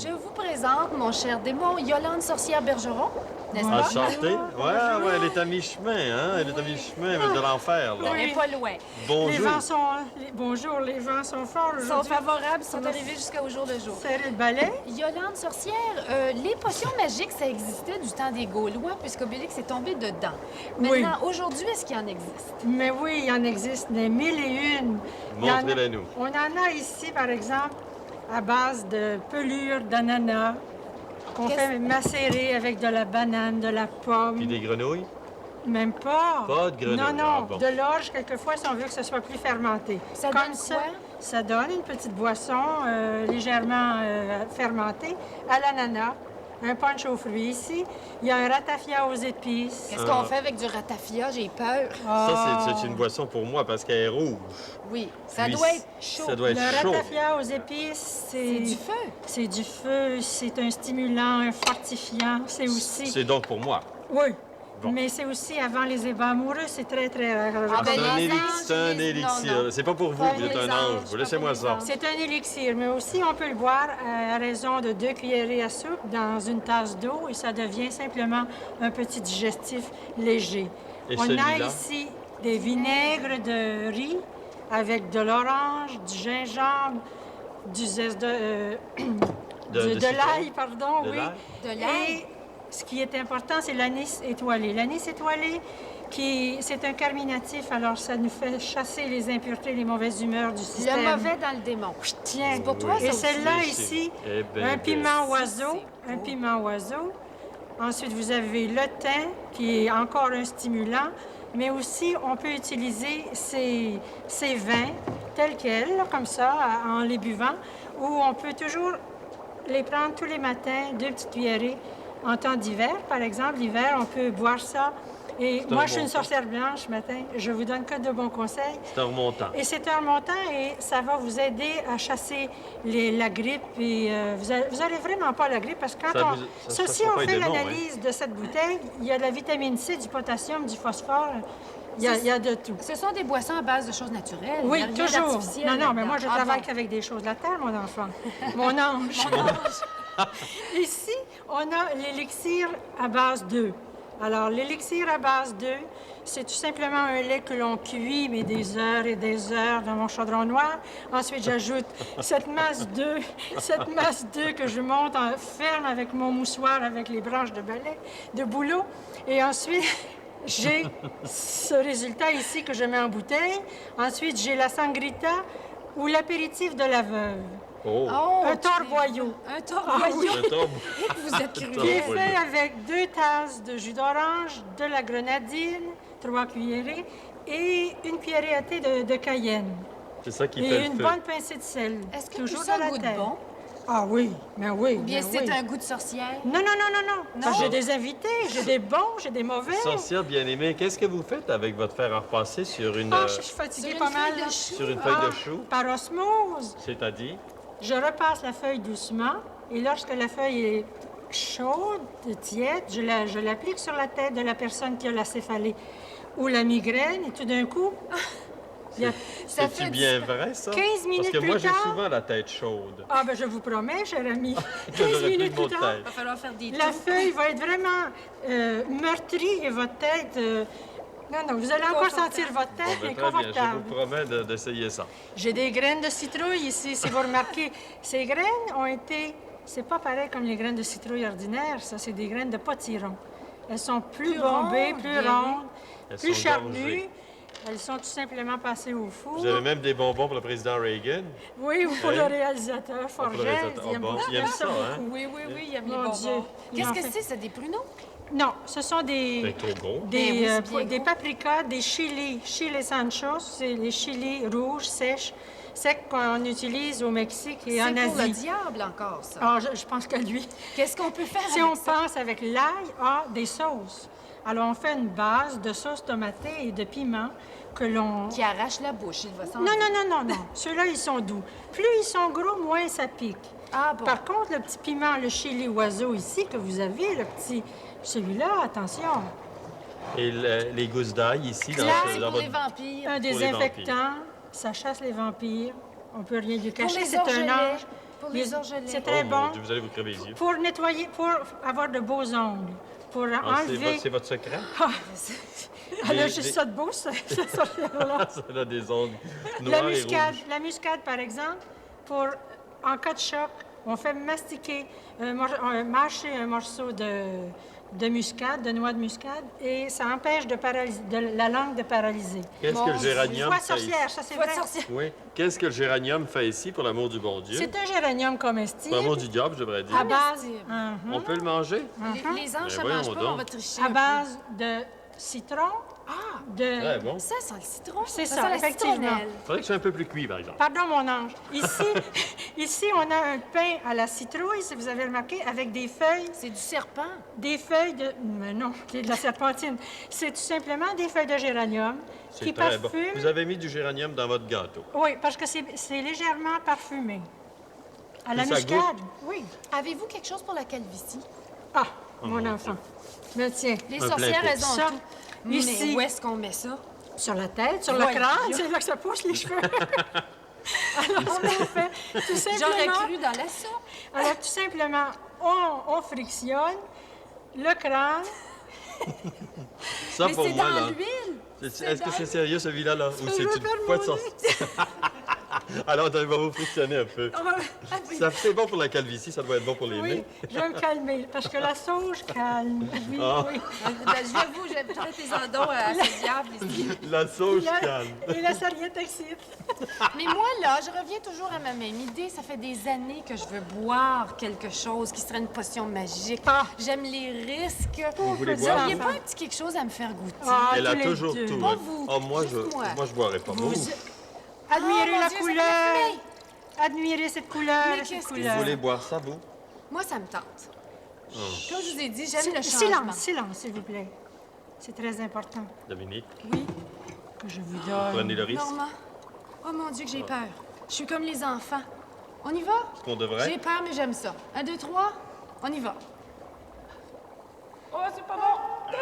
Je vous présente, mon cher démon, Yolande Sorcière-Bergeron, n'est-ce pas? Enchantée. Ouais, elle est à mi-chemin, hein? Elle est à mi-chemin avec de l'enfer, là. Elle est pas loin. Bonjour. Les vents sont... Bonjour, les vents sont forts Ils sont aujourd'hui. favorables, ils sont arrivés jusqu'au jour le jour. Serrer le balai. Yolande Sorcière, les potions magiques, ça existait du temps des Gaulois, puisqu'Obélix est tombé dedans. Oui. Maintenant, aujourd'hui, est-ce qu'il en existe? Mais oui, il en existe des mille et une. Il y en a- Montrez-les-nous. On en a ici, par exemple, à base de pelures d'ananas qu'on Qu'est-ce- fait macérer avec de la banane, de la pomme. Puis des grenouilles? Même pas. Pas de grenouilles. Non, non. Ah, bon. De l'orge, quelquefois, si on veut que ce soit plus fermenté. Ça Comme donne ça, quoi? ça donne une petite boisson légèrement fermentée à l'ananas. Un punch aux fruits ici. Il y a un ratafia aux épices. Qu'est-ce qu'on fait avec du ratafia? J'ai peur. Ça, c'est une boisson pour moi parce qu'elle est rouge. Oui, ça Puis doit être chaud. Ça doit être Le chaud. ratafia aux épices, C'est du feu. C'est du feu, c'est un stimulant, un fortifiant. C'est aussi... C'est donc pour moi. Oui. Bon. Mais c'est aussi avant les ébats amoureux, c'est très, très rare. Ah, ben, C'est un, les éli- anges, c'est un les- élixir. non, non. C'est pas pour vous, Pas vous êtes les un anges, ange. pas Laissez-moi pour les ça. anges. C'est un élixir, mais aussi on peut le boire à raison de 2 cuillerées à soupe dans une tasse d'eau et ça devient simplement un petit digestif léger. Et On a celui-là? ici des vinaigres de riz avec de l'orange, du gingembre, du zeste de citron? l'ail, pardon, De oui. l'ail? De l'ail? Et ce qui est important, c'est l'anis étoilé. L'anis étoilé, c'est un carminatif, alors ça nous fait chasser les impuretés, les mauvaises humeurs du système. Le mauvais dans le démon. Tiens, C'est pour toi, Oui. ça et aussi. celle-là C'est- ici, Eh ben, un ben. piment oiseau, c'est un beau. piment oiseau. Ensuite, vous avez le thym, qui est encore un stimulant, mais aussi on peut utiliser ces vins tels quels, là, comme ça, en les buvant, ou on peut toujours les prendre tous les matins, 2 petites cuillerées. En temps d'hiver, par exemple, l'hiver, on peut boire ça. Et C'est moi, un je suis une bon sorcière blanche ce matin. Je vous donne que de bons conseils. C'est un remontant. Et c'est un remontant et ça va vous aider à chasser la grippe. Et vous allez vraiment pas la grippe parce que quand si fera on pas fait des démons, l'analyse de cette bouteille, il y a de la vitamine C, du potassium, du phosphore. Il y a de tout. Ce sont des boissons à base de choses naturelles. Oui, Il y a rien toujours. d'artificiel Non, non, mais là-dedans. moi, je Ah travaille bon. qu'avec des choses de la terre, mon enfant. Mon ange. Ici, on a l'élixir à base d'œufs. Alors, l'élixir à base d'œufs, c'est tout simplement un lait que l'on cuit, mais des heures et des heures dans mon chaudron noir. Ensuite, j'ajoute cette masse d'œufs que je monte en ferme avec mon moussoir, avec les branches de balai, de bouleau. Et ensuite, j'ai ce résultat ici que je mets en bouteille. Ensuite, j'ai la sangrita ou l'apéritif de la veuve. Oh! Oh, Un tu- torboyau. Un torboyau. Le tombe. Vous êtes cruel. Qui est Torboyau. fait avec 2 tasses de jus d'orange, de la grenadine, 3 cuillerées et une cuillerée à thé de cayenne. C'est ça qui fait Et le une feu. bonne pincée de sel. Est-ce que Toujours tout ça de la goûte terre. bon? Ah oui, mais oui. Ou bien mais c'est oui. un goût de sorcière? Non, non, non, non, non. Non? J'ai des invités, j'ai des bons, j'ai des mauvais. Sorcière bien-aimée, qu'est-ce que vous faites avec votre fer à repasser sur une, Ah, je suis fatiguée Sur pas une mal. feuille là. de chou? sur une feuille de Ah, chou? Par osmose. C'est-à-dire? Je repasse la feuille doucement et lorsque la feuille est chaude, tiède, je l'applique sur la tête de la personne qui a la céphalée ou la migraine et tout d'un coup, il y a... Ça C'est-tu fait bien vrai, ça? 15 minutes Parce que plus moi, j'ai tard- souvent la tête chaude. Ah ben je vous promets, cher ami, 15 J'aurais plus minutes de maux plus de tard, tête. Il va falloir faire des la tours. feuille va être vraiment meurtrie et votre tête... Non, non, vous allez encore Confortable. sentir votre tête, Ben, mais très bien, je confortable. vous promets d'essayer ça. J'ai des graines de citrouille ici, si vous remarquez. Ces graines ont été... C'est pas pareil comme les graines de citrouille ordinaires, ça, c'est des graines de potiron. Elles sont plus Plus bombées, rondes, plus bien rondes, Elles plus sont charnues. gorgées. Elles sont tout simplement passées au four. Vous avez même des bonbons pour le président Reagan. Oui, ou pour Hein? le réalisateur Pour le Forgel. réalisateur. Il aime bon, beaucoup il aime ça. ça, hein? Oui, oui, oui, il y a mis Mon les Dieu, bonbons. il Qu'est-ce en que fait. c'est des pruneaux? Non, ce sont des... C'est trop gros. Ben oui, c'est bien des gros. paprikas, des chilis, chiles sanchos, c'est les chilis rouges, secs qu'on utilise au Mexique et en C'est pour le Asie. diable encore, ça. Ah, je pense que lui. Qu'est-ce qu'on peut faire Si avec on ça? pense avec l'ail, des sauces. Alors, on fait une base de sauce tomatée et de piment que l'on... Qui arrache la bouche, il va s'en Non, non, non, non, non. Ceux-là, ils sont doux. Plus ils sont gros, moins ça pique. Ah bon. Par contre, le petit piment, le chili oiseau ici que vous avez, le petit... Celui-là, attention, Et les gousses d'ail ici, dans, Là, C'est dans pour les votre... vampires. un les désinfectant, ça chasse les vampires. On peut rien lui cacher. les C'est un orgelets. ange. Pour les orgelets. C'est très Oh, mon bon. Dieu, vous allez vous crever les yeux. Pour nettoyer, pour avoir de beaux ongles. Pour Ah, enlever... c'est votre secret? Elle a Les- juste les- ça de beau, ça sorcière-là. Ça a des ongles noirs et rouges. La muscade, par exemple, en cas de choc, on fait mastiquer, mâcher un morceau de muscade, de noix de muscade, et ça empêche la langue de paralyser. Qu'est-ce que le géranium Foi fait ici? sorcière, ça c'est Foi vrai. de sorcière. Oui. Qu'est-ce que le géranium fait ici, pour l'amour du bon Dieu? C'est un géranium Pour comestible l'amour du diable, je devrais dire. à base, Comestible. On peut le manger? Les anges, ça Ben mange voyons pas, donc. on va tricher. à un peu. base de citron, Très bon. Ça sent le citron. C'est ça, sent la effectivement. citronnelle. Faudrait que ce soit un peu plus cuit, par exemple. Pardon, mon ange. Ici, on a un pain à la citrouille, si vous avez remarqué, avec des feuilles C'est du serpent. de... Mais non, c'est de la serpentine. C'est tout simplement des feuilles de géranium qui C'est très bon. parfument. Vous avez mis du géranium dans votre gâteau. Oui, parce que c'est légèrement parfumé. À la Et ça muscade, goûte? oui. Avez-vous quelque chose pour la calvitie? Ah, Oh, mon mon enfant. Mais tiens, Les Un sorcières, plein elles ont Ça, tout. ici. Mais où est-ce qu'on met ça? sur la tête, sur le Voyons. crâne, c'est là que ça pousse les cheveux. Alors, ce qu'on fait, tout J'aurais simplement... cru dans la soupe. Alors, tout simplement, on frictionne le crâne. Ça, Mais pour c'est moi, dans là... l'huile. Est-ce que c'est sérieux, celui-là, là? Ou c'est veux une faire poêle de mon sorcière? Alors, on va vous frictionner un peu. Ça, c'est bon pour la calvitie, ça doit être bon pour les Oui, nez. je vais me calmer, parce que la sauge calme. Oui, Ah. oui. J'avoue, j'ai peut-être tes endons à ce diable ici. La sauge La- calme. Et la serviette excite. Mais moi, là, je reviens toujours à ma même idée. Ça fait des années que je veux boire quelque chose qui serait une potion magique. Ah. J'aime les risques. Vous voulez Vous boire? Il n'y a enfants. pas un petit quelque chose à me faire goûter? Ah, Elle a tous les toujours deux. tout. Pas hein. vous, Oh, moi, juste moi. je boirais pas. Vous, Admirez Ah, mon la Dieu, ça couleur. fait fumer. Admirez cette couleur, Mais cette qu'est-ce que couleur. vous voulez boire ça, vous? Moi, ça me tente. Comme je vous ai dit, j'aime le changement. Silence, silence, s'il vous plaît. C'est très important Dominique, Oui, que je vous donne. prenez le risque. Normand. Oh mon Dieu, que j'ai peur. Je suis comme les enfants. On y va? Est-ce qu'on devrait? J'ai peur, mais j'aime ça. 1, 2, 3, on y va. Oh, c'est pas bon!